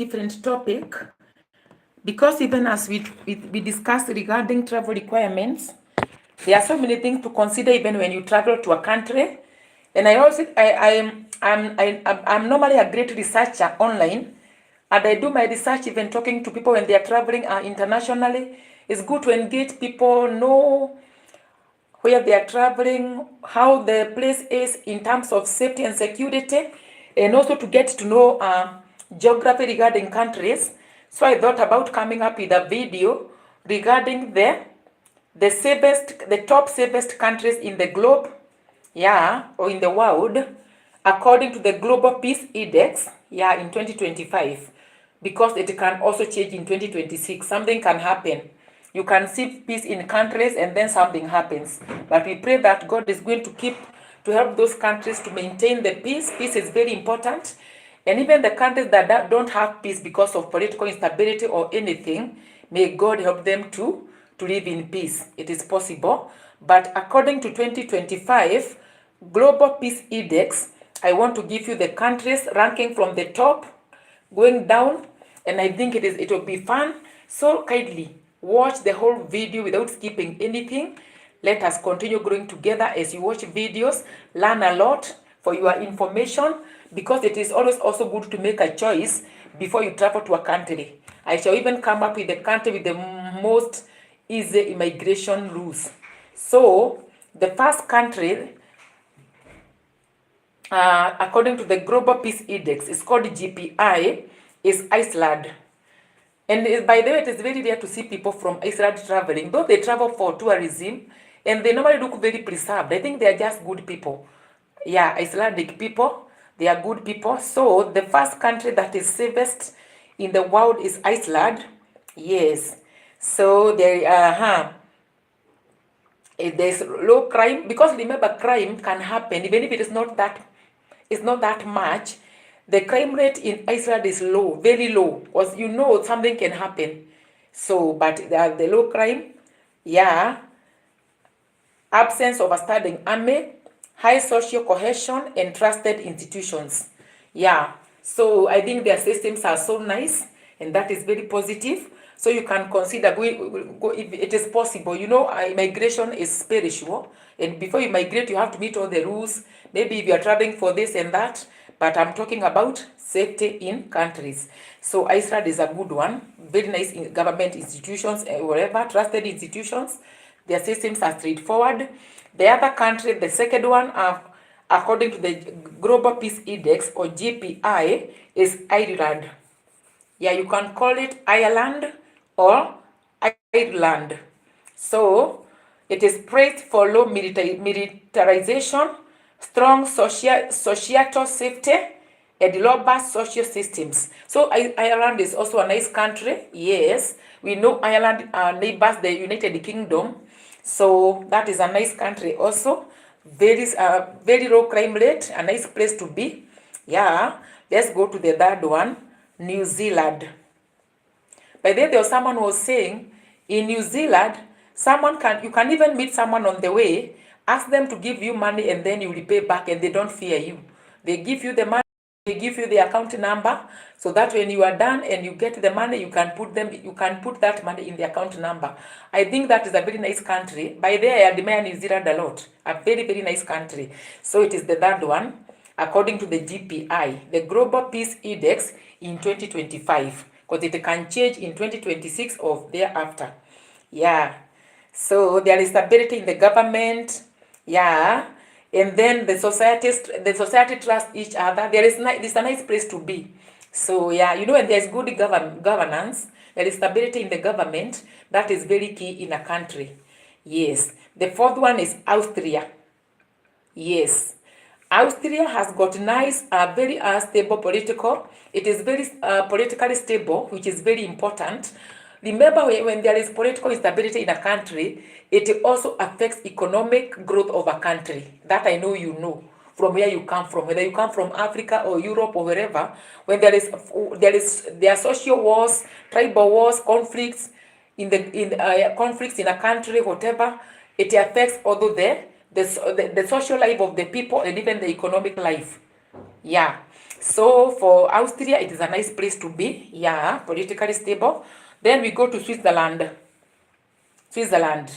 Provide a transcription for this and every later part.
different topic, because even as we discussed regarding travel requirements, there are so many things to consider even when you travel to a country. And I'm normally a great researcher online, and I do my research even talking to people when they are traveling internationally. It's good to engage people, know where they are traveling, how the place is in terms of safety and security, and also to get to know geography regarding countries. So I thought about coming up with a video regarding the top safest countries in the globe, yeah, or in the world, according to the Global Peace Index, yeah, in 2025, because it can also change in 2026. Something can happen. You can see peace in countries and then something happens. But we pray that God is going to help those countries to maintain the peace. Peace is very important. And even the countries that don't have peace because of political instability or anything, may God help them to live in peace. It is possible. But according to 2025 Global Peace Index, I want to give you the countries ranking from the top going down, and I think it will be fun. So kindly watch the whole video without skipping anything. Let us continue growing together as you watch videos, learn a lot for your information, because it is always also good to make a choice before you travel to a country. I shall even come up with the country with the most easy immigration rules. So the first country, according to the Global Peace Index, is called GPI, is Iceland. And by the way, it is very rare to see people from Iceland traveling, though they travel for tourism, and they normally look very preserved. I think they are just good people. Yeah, Icelandic people, they are good people. So the first country that is safest in the world is Iceland. Yes. So there's low crime, because remember, crime can happen even if it is not that much. The crime rate in Iceland is low, very low, because something can happen. So, but the low crime, yeah, absence of a standing army, high social cohesion, and trusted institutions. Yeah, so I think their systems are so nice, and that is very positive. So you can consider go if it is possible. Migration is spiritual, and before you migrate, you have to meet all the rules. Maybe if you are traveling for this and that, but I'm talking about safety in countries. So Iceland is a good one. Very nice government institutions, whatever, trusted institutions. Their systems are straightforward. The other country, the second one, according to the Global Peace Index, or GPI, is Ireland. Yeah, you can call it Ireland or Ireland. So it is praised for low militarization, strong societal safety, and robust social systems. So Ireland is also a nice country. Yes, we know Ireland neighbors the United Kingdom. So that is a nice country also. Very low crime rate, a nice place to be. Yeah, let's go to the third one, New Zealand. By the way, there was someone who was saying, in New Zealand, you can even meet someone on the way, ask them to give you money, and then you repay back, and they don't fear you. They give you the money, they give you the account number, so that when you are done and you get the money, you can put that money in the account number. I think that is a very nice country. By the way, I admire New Zealand a lot. A very, very nice country. So it is the third one, according to the GPI, the Global Peace Index in 2025. Because it can change in 2026 or thereafter. Yeah. So there is stability in the government. Yeah. And then the society trusts each other. It's a nice place to be. So yeah, when there's good governance, there is stability in the government. That is very key in a country. Yes. The fourth one is Austria. Yes. Austria has got nice, very stable political. It is very politically stable, which is very important. Remember, when there is political instability in a country, it also affects economic growth of a country. That I know you know from where you come from, whether you come from Africa or Europe or wherever. When there are social wars, tribal wars, conflicts conflicts in a country, whatever, it affects although the social life of the people and even the economic life. Yeah. So for Austria, it is a nice place to be. Yeah, politically stable. Then we go to Switzerland. Switzerland.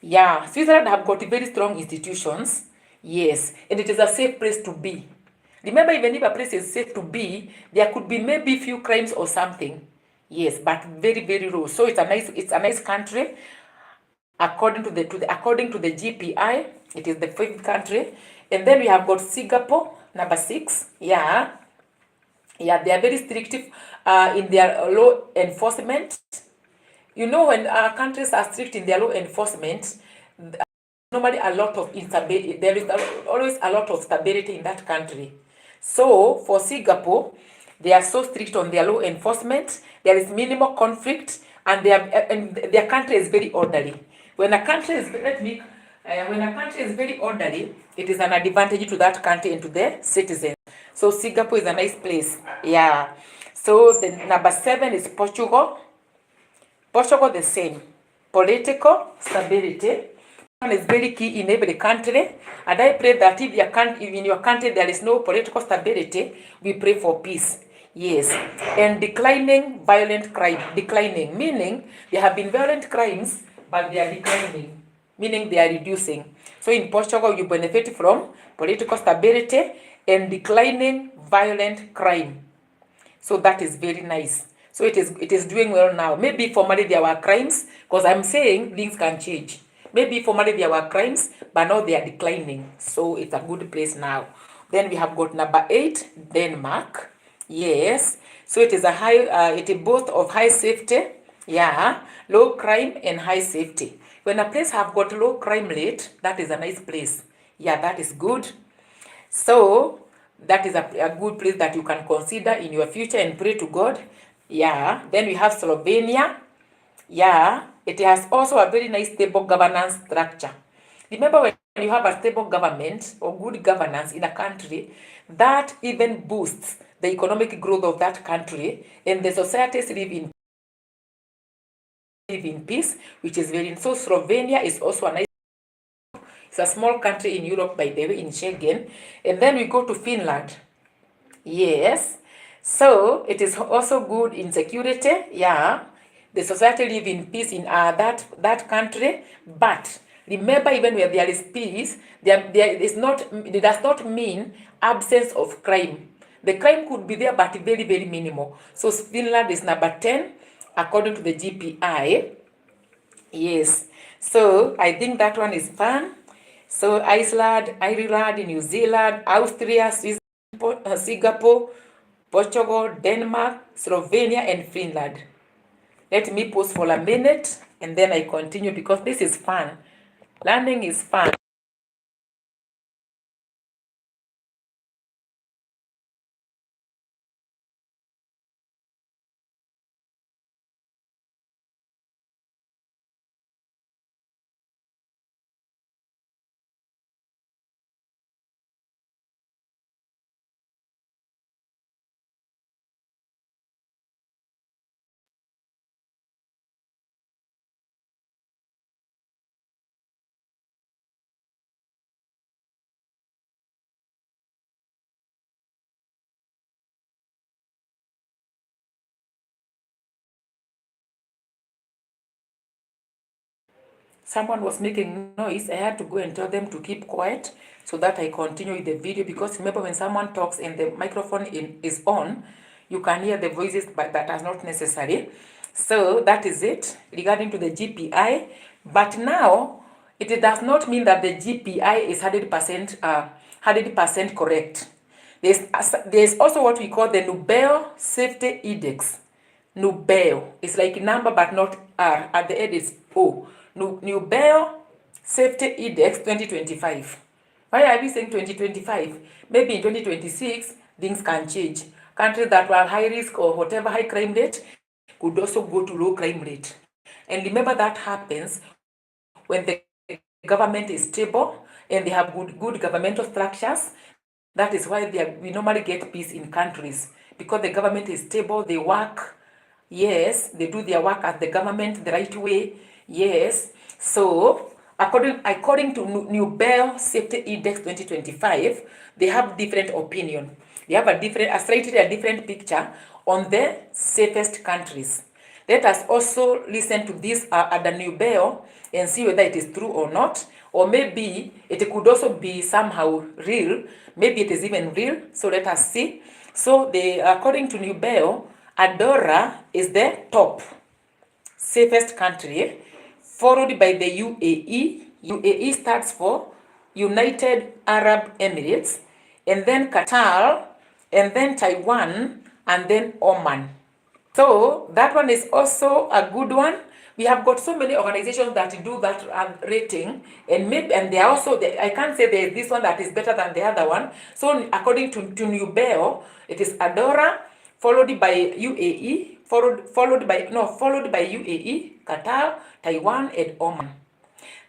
Yeah, Switzerland have got very strong institutions. Yes, and it is a safe place to be. Remember, even if a place is safe to be, there could be maybe few crimes or something. Yes, but very, very low. So it's a nice country. According to the GPI, it is the fifth country. And then we have got Singapore, number 6. Yeah. Yeah, they are very strict in their law enforcement. You know, when countries are strict in their law enforcement, normally a lot of instability, there is always a lot of stability in that country. So for Singapore, they are so strict on their law enforcement, there is minimal conflict, and their country is very orderly. When a country is very orderly, it is an advantage to that country and to their citizens. So Singapore is a nice place. Yeah. So the number 7 is Portugal. Portugal the same. Political stability is very key in every country, and I pray that if in your country there is no political stability, we pray for peace. Yes, and declining violent crime. Declining meaning there have been violent crimes, but they are declining, meaning they are reducing. So in Portugal, you benefit from political stability and declining violent crime. So that is very nice. So it is doing well now. Maybe formerly there were crimes, because I'm saying things can change. Maybe formerly there were crimes, but now they are declining. So it's a good place now. Then we have got number 8, Denmark. Yes. So it is it is both of high safety, yeah, low crime and high safety. When a place have got low crime rate, that is a nice place. Yeah, that is good. So that is a good place that you can consider in your future and pray to God. Yeah. Then we have Slovenia. Yeah. It has also a very nice stable governance structure. Remember, when you have a stable government or good governance in a country, that even boosts the economic growth of that country, and the societies live in peace, which is very. So Slovenia is also a nice. It's a small country in Europe, by the way, in Schengen. And then we go to Finland. Yes. So it is also good in security. Yeah. The society live in peace in that country. But remember, even where there is peace, it does not mean absence of crime. The crime could be there, but very, very minimal. So Finland is number 10 according to the GPI. Yes. So I think that one is fun. So Iceland, Ireland, New Zealand, Austria, Switzerland, Singapore, Portugal, Denmark, Slovenia, and Finland. Let me pause for a minute and then I continue, because this is fun. Learning is fun. Someone was making noise. I had to go and tell them to keep quiet so that I continue with the video, because remember, when someone talks and the microphone is on, you can hear the voices, but that is not necessary. So that is it regarding to the GPI. But now it does not mean that the GPI is 100% correct. There's also what we call the Nobel Safety Index. Nobel. It's like number but not R. At the end it's O. Nobel Safety Index 2025. Why are we saying 2025? Maybe in 2026 things can change. Countries that were high risk or whatever high crime rate could also go to low crime rate. And remember, that happens when the government is stable and they have good governmental structures. That is why we normally get peace in countries, because the government is stable, they work. Yes, they do their work as the government the right way. Yes. So according to Nobel Safety Index 2025, they have different opinion. we have a slightly different picture on the safest countries. Let us also listen to this Ada Nubeo and see whether it is true or not, or maybe it could also be somehow real. Maybe it is even real. So let us see. So according to Nubeo, Andorra is the top safest country, followed by the UAE. UAE stands for United Arab Emirates, and then Qatar, and then Taiwan, and then Oman. So that one is also a good one. We have got so many organizations that do that rating, and they are also, I can't say there is this one that is better than the other one. So according to Nubeo, it is Andorra, followed by UAE, followed by UAE, Qatar, Taiwan, and Oman.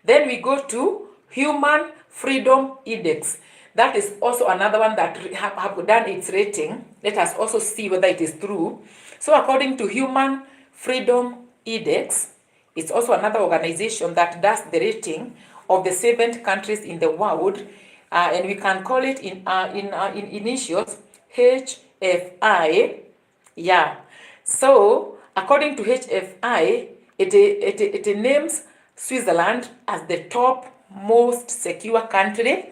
Then we go to Human Freedom Index. That is also another one that have done its rating. Let us also see whether it is true. So according to Human Freedom Index, it's also another organization that does the rating of the 7 countries in the world, and we can call it in initials HFI. Yeah. So according to HFI, it names Switzerland as the top most secure country,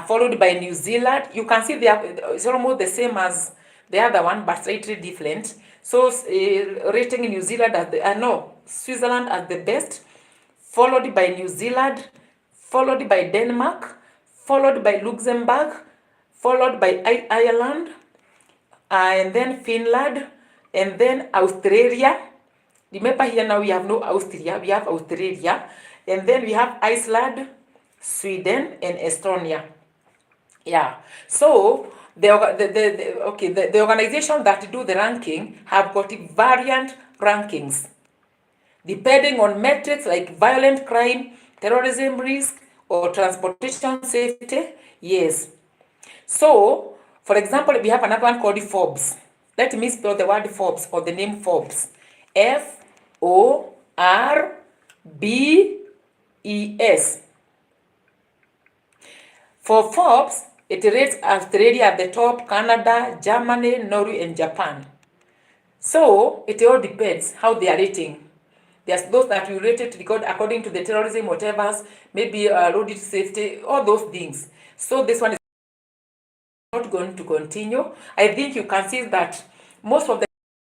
followed by New Zealand. You can see it's almost the same as the other one, but slightly different. So rating New Zealand as Switzerland as the best, followed by New Zealand, followed by Denmark, followed by Luxembourg, followed by Ireland, and then Finland, and then Australia. Remember here now we have no Austria, we have Australia, and then we have Iceland, Sweden, and Estonia. Yeah. So the organization that do the ranking have got variant rankings depending on metrics like violent crime, terrorism risk, or transportation safety. Yes. So, for example, we have another one called Forbes. Let me spell the word Forbes or the name Forbes. Forbes. For Forbes, it rates Australia at the top, Canada, Germany, Norway, and Japan. So it all depends how they are rating. There's those that will rate it according to the terrorism, whatever, maybe road safety, all those things. So this one is not going to continue. I think you can see that most of them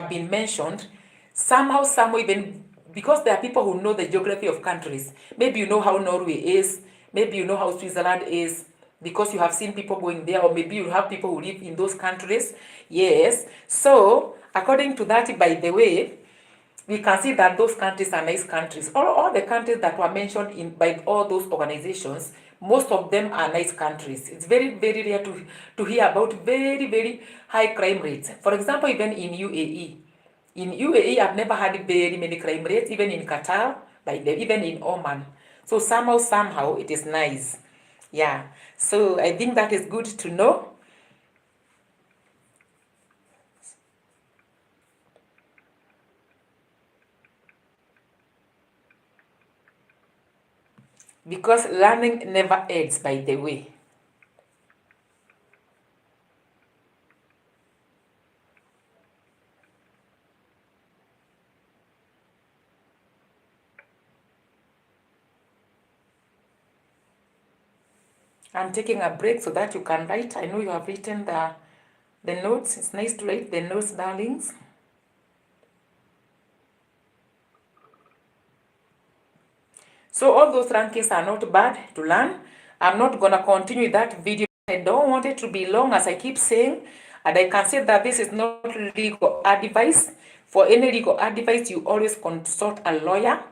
have been mentioned. Somehow, even because there are people who know the geography of countries. Maybe you know how Norway is. Maybe you know how Switzerland is because you have seen people going there, or maybe you have people who live in those countries. Yes. So according to that, by the way, we can see that those countries are nice countries. All the countries that were mentioned by all those organizations, most of them are nice countries. It's very, very rare to hear about very, very high crime rates. For example, even in UAE. In UAE, I've never had very many crime rates, even in Qatar, even in Oman. So somehow, it is nice. Yeah. So I think that is good to know. Because learning never ends, by the way. I'm taking a break so that you can write. I know you have written the notes. It's nice to write the notes, darlings. So all those rankings are not bad to learn. I'm not going to continue that video. I don't want it to be long, as I keep saying. And I can say that this is not legal advice. For any legal advice, you always consult a lawyer.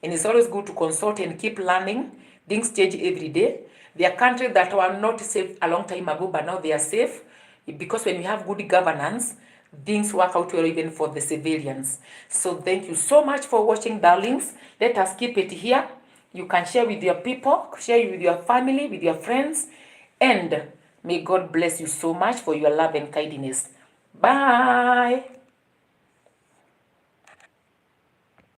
And it's always good to consult and keep learning. Things change every day. There are countries that were not safe a long time ago, but now they are safe. Because when you have good governance, things work out well even for the civilians. So thank you so much for watching, darlings. Let us keep it here. You can share with your people, share with your family, with your friends. And may God bless you so much for your love and kindness. Bye.